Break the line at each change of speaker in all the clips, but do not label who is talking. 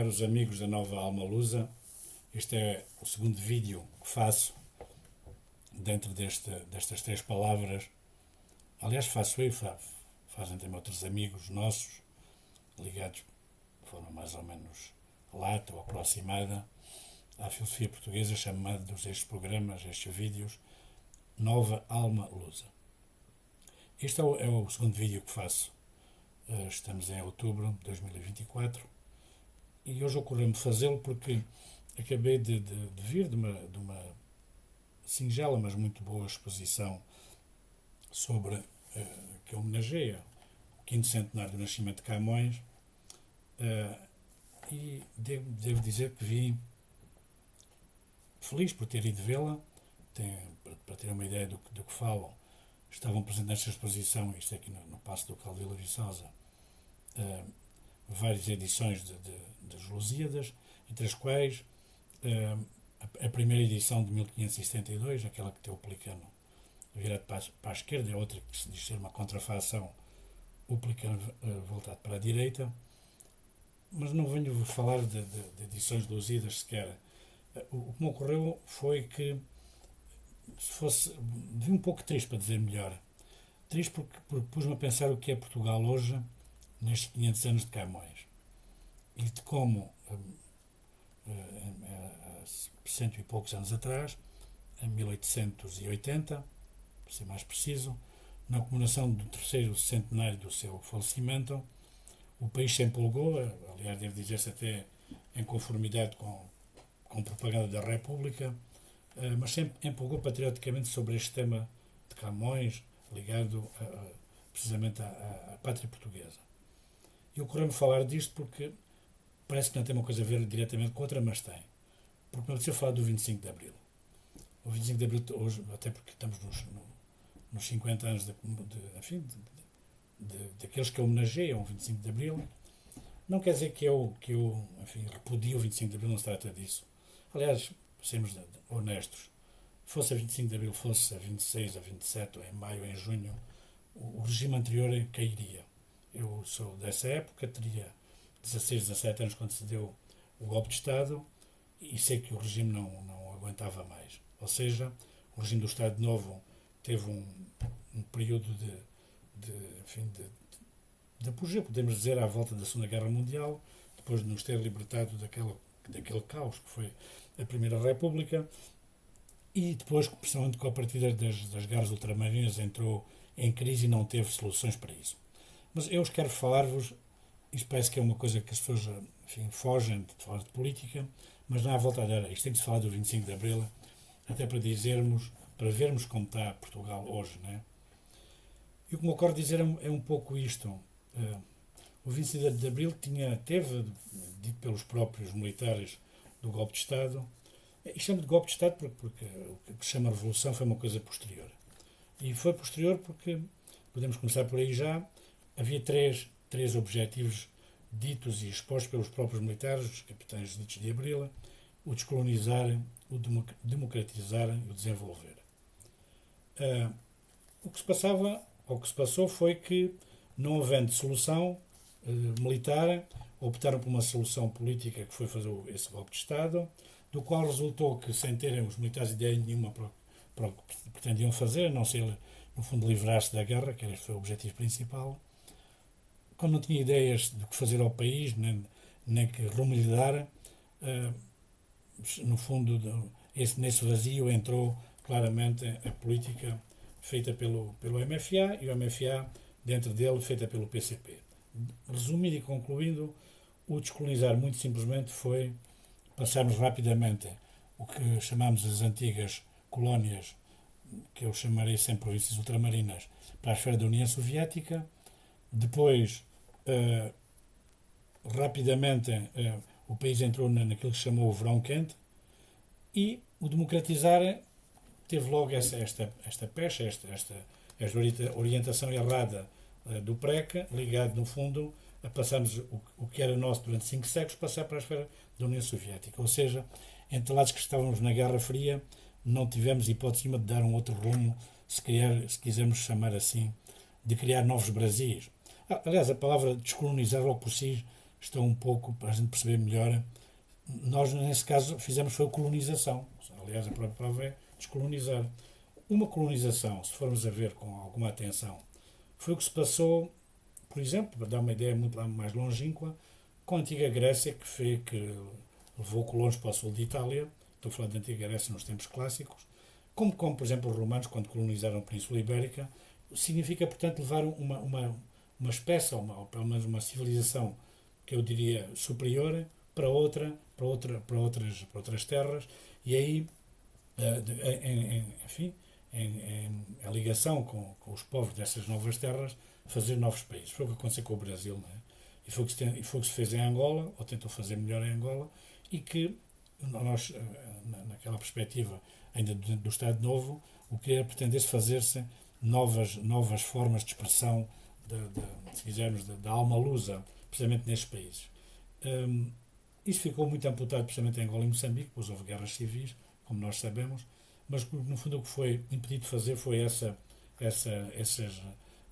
caros amigos da Nova Alma Lusa. Este é o segundo vídeo que faço dentro destas três palavras. Aliás, faço eu, fazem também outros amigos nossos, ligados de forma mais ou menos lata ou aproximada à filosofia portuguesa, chamados estes programas, estes vídeos, Nova Alma Lusa. Este é o segundo vídeo que faço. Estamos em outubro de 2024 e hoje ocorreu-me fazê-lo porque acabei de vir de uma singela, mas muito boa exposição sobre que homenageia o quinto centenário do nascimento de Camões, e devo dizer que vim feliz por ter ido vê-la. Para ter uma ideia do que falam, estavam presentes nesta exposição, isto aqui no Paço do Caldo Vila Viçosa, várias edições das Lusíadas, entre as quais a primeira edição de 1572, aquela que tem o pelicano virado para a esquerda, e a outra que se diz ser uma contrafação, o pelicano voltado para a direita. Mas não venho-vos falar de edições de Lusíadas sequer. O que me ocorreu foi que, se fosse, vi um pouco triste, para dizer melhor. Triste porque pus-me a pensar o que é Portugal hoje, nestes 500 anos de Camões, e de como, há cento e poucos anos atrás, em 1880, para ser mais preciso, na comemoração do terceiro centenário do seu falecimento, o país se empolgou, aliás, deve dizer-se até em conformidade com propaganda da República, mas sempre empolgou patrioticamente sobre este tema de Camões, ligado precisamente à pátria portuguesa. E ocorreu-me falar disto porque parece que não tem uma coisa a ver diretamente com outra, mas tem. Porque me apeteceu falar do 25 de Abril. O 25 de Abril hoje, até porque estamos nos 50 anos daqueles que homenageiam o 25 de Abril, não quer dizer que eu repudio o 25 de Abril, não se trata disso. Aliás, sejamos honestos, fosse a 25 de Abril, fosse a 26, a 27, ou em maio, ou em junho, o regime anterior cairia. Eu sou dessa época, teria 16, 17 anos quando se deu o golpe de Estado, e sei que o regime não aguentava mais. Ou seja, o regime do Estado Novo teve um período de apogeu, podemos dizer, à volta da Segunda Guerra Mundial, depois de nos ter libertado daquele caos que foi a Primeira República, e depois, principalmente com a partir das guerras ultramarinas, entrou em crise e não teve soluções para isso. Mas eu quero falar-vos, isto parece que é uma coisa que as pessoas fogem de falar de política, mas não há volta a dar. Isto tem que se falar do 25 de Abril, até para vermos como está Portugal hoje, não é? E o que me ocorre dizer é um pouco isto. O 25 de Abril teve, dito pelos próprios militares do golpe de Estado, e chamo de golpe de Estado porque o que se chama Revolução foi uma coisa posterior. E foi posterior porque, podemos começar por aí já, havia três objetivos ditos e expostos pelos próprios militares, os capitães ditos de Abril: o descolonizar, o democratizar e o desenvolver. O que se passava, ou o que se passou, foi que, não havendo solução militar, optaram por uma solução política, que foi fazer esse golpe de Estado, do qual resultou que, sem terem os militares ideia nenhuma para o que pretendiam fazer, a não ser, no fundo, livrar-se da guerra, que este foi o objetivo principal, como não tinha ideias do que fazer ao país, nem que rumo lhe dar, no fundo, nesse vazio entrou claramente a política feita pelo MFA, e o MFA, dentro dele, feita pelo PCP. Resumindo e concluindo, o descolonizar, muito simplesmente, foi passarmos rapidamente o que chamamos as antigas colónias, que eu chamarei sempre províncias ultramarinas, para a esfera da União Soviética. Depois, rapidamente, o país entrou naquilo que se chamou o verão quente, e o democratizar teve logo esta pecha, esta orientação errada do PRECA, ligado, no fundo, a passarmos o que era nosso durante 5 séculos, passar para a esfera da União Soviética. Ou seja, entre lados que estávamos na Guerra Fria, não tivemos hipótese de dar um outro rumo, se quisermos chamar assim, de criar novos Brasis. Aliás, a palavra descolonizar logo por si estão um pouco, para a gente perceber melhor. Nós, nesse caso, fizemos foi a colonização. Aliás, a própria prova é descolonizar. Uma colonização, se formos a ver com alguma atenção, foi o que se passou, por exemplo, para dar uma ideia muito mais longínqua, com a antiga Grécia, que levou colonos para o sul de Itália. Estou a falar da antiga Grécia nos tempos clássicos. Como por exemplo, os romanos, quando colonizaram a Península Ibérica, significa, portanto, levar uma espécie, ou pelo menos uma civilização, que eu diria superior, para outras terras, e aí, enfim, em ligação com os povos dessas novas terras, fazer novos países. Foi o que aconteceu com o Brasil, não é? E foi o que se fez em Angola, ou tentou fazer melhor em Angola, e que nós, naquela perspectiva ainda do Estado Novo, o que era pretender-se fazer-se novas formas de expressão, se quisermos, da alma lusa, precisamente nestes países. Isto ficou muito amputado precisamente em Angola e Moçambique, pois houve guerras civis, como nós sabemos, mas no fundo o que foi impedido de fazer foi essas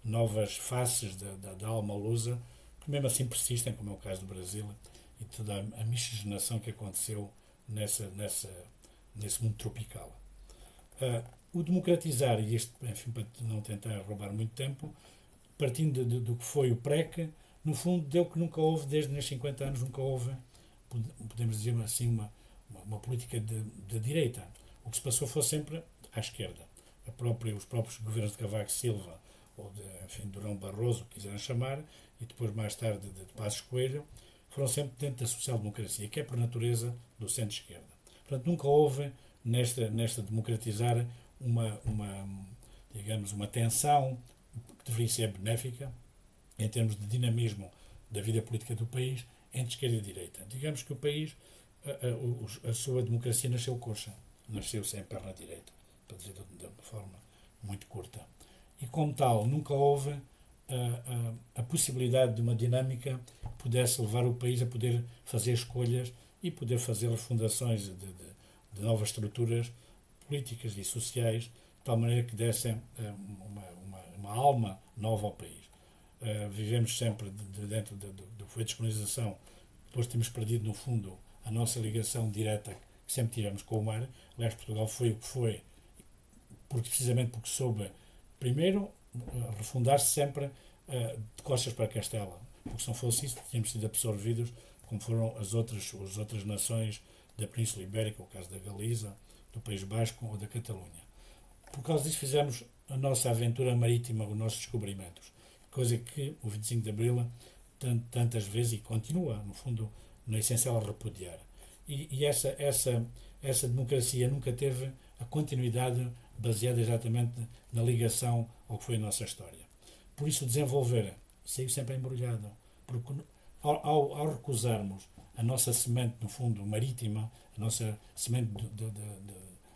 novas faces da alma lusa, que mesmo assim persistem, como é o caso do Brasil, e toda a miscigenação que aconteceu nesse mundo tropical. O democratizar, e isto, enfim, para não tentar roubar muito tempo, partindo do que foi o PREC, no fundo deu que nunca houve, desde nestes 50 anos, nunca houve, podemos dizer assim, uma política de direita. O que se passou foi sempre à esquerda. Os próprios governos de Cavaco Silva, ou enfim, Durão Barroso, que quiseram chamar, e depois mais tarde de Passos Coelho, foram sempre dentro da social-democracia, que é por natureza do centro-esquerda. Portanto, nunca houve nesta democratizar digamos, uma tensão que deveria ser benéfica em termos de dinamismo da vida política do país entre esquerda e direita. Digamos que o país, a sua democracia nasceu coxa, nasceu sem perna direita, para dizer de uma forma muito curta. E como tal, nunca houve a possibilidade de uma dinâmica que pudesse levar o país a poder fazer escolhas e poder fazer refundações de novas estruturas políticas e sociais, de tal maneira que dessem uma alma nova ao país. Vivemos sempre dentro do que foi a descolonização, depois temos perdido, no fundo, a nossa ligação direta que sempre tivemos com o mar. Aliás, Portugal foi o que foi, precisamente porque soube, primeiro, refundar-se sempre de costas para Castela, porque se não fosse isso, tínhamos sido absorvidos, como foram as outras nações da Península Ibérica, o caso da Galiza, do País Basco ou da Catalunha. Por causa disso fizemos a nossa aventura marítima, os nossos descobrimentos, coisa que o 25 de Abril tantas vezes, e continua, no fundo, no essencial, a repudiar. E essa democracia nunca teve a continuidade baseada exatamente na ligação ao que foi a nossa história. Por isso, desenvolver saiu sempre embrulhado, porque ao recusarmos a nossa semente, no fundo, marítima, a nossa semente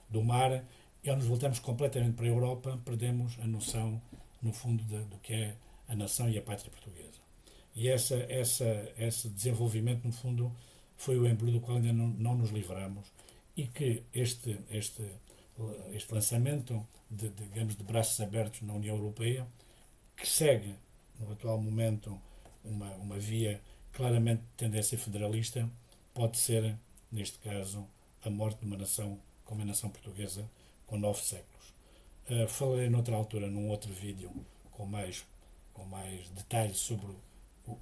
do mar, e ao nos voltarmos completamente para a Europa, perdemos a noção, no fundo, do que é a nação e a pátria portuguesa. E esse desenvolvimento, no fundo, foi o embrulho do qual ainda não nos livramos, e que este lançamento digamos, de braços abertos na União Europeia, que segue, no atual momento, uma via claramente de tendência federalista, pode ser, neste caso, a morte de uma nação como a nação portuguesa, com 9 séculos. Falarei noutra altura, num outro vídeo, com mais detalhes sobre o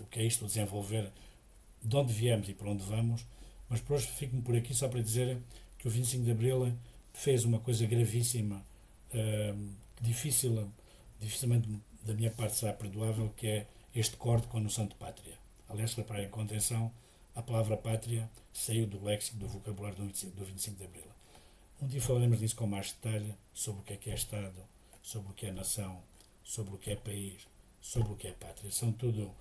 que é isto, desenvolver, de onde viemos e para onde vamos, mas por hoje fico-me por aqui só para dizer que o 25 de Abril fez uma coisa gravíssima, dificilmente da minha parte será perdoável, que é este corte com a noção de pátria. Aliás, reparem com atenção, a palavra pátria saiu do léxico, do vocabulário do 25 de Abril. Um dia falaremos disso com mais detalhe, sobre o que é Estado, sobre o que é nação, sobre o que é país, sobre o que é pátria. São tudo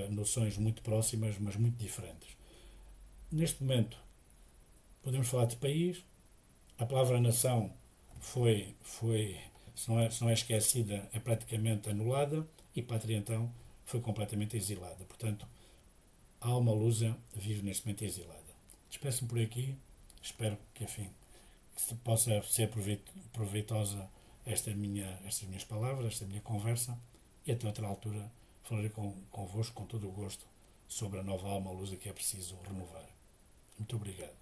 noções muito próximas, mas muito diferentes. Neste momento, podemos falar de país. A palavra nação se não é esquecida, é praticamente anulada, e pátria, então, foi completamente exilada. Portanto, a alma lusa vive neste momento exilada. Despeço-me por aqui, espero que, enfim, que possa ser proveitosa estas minhas palavras, esta minha conversa, e até outra altura falarei convosco com todo o gosto sobre a nova alma lusa que é preciso renovar. Muito obrigado.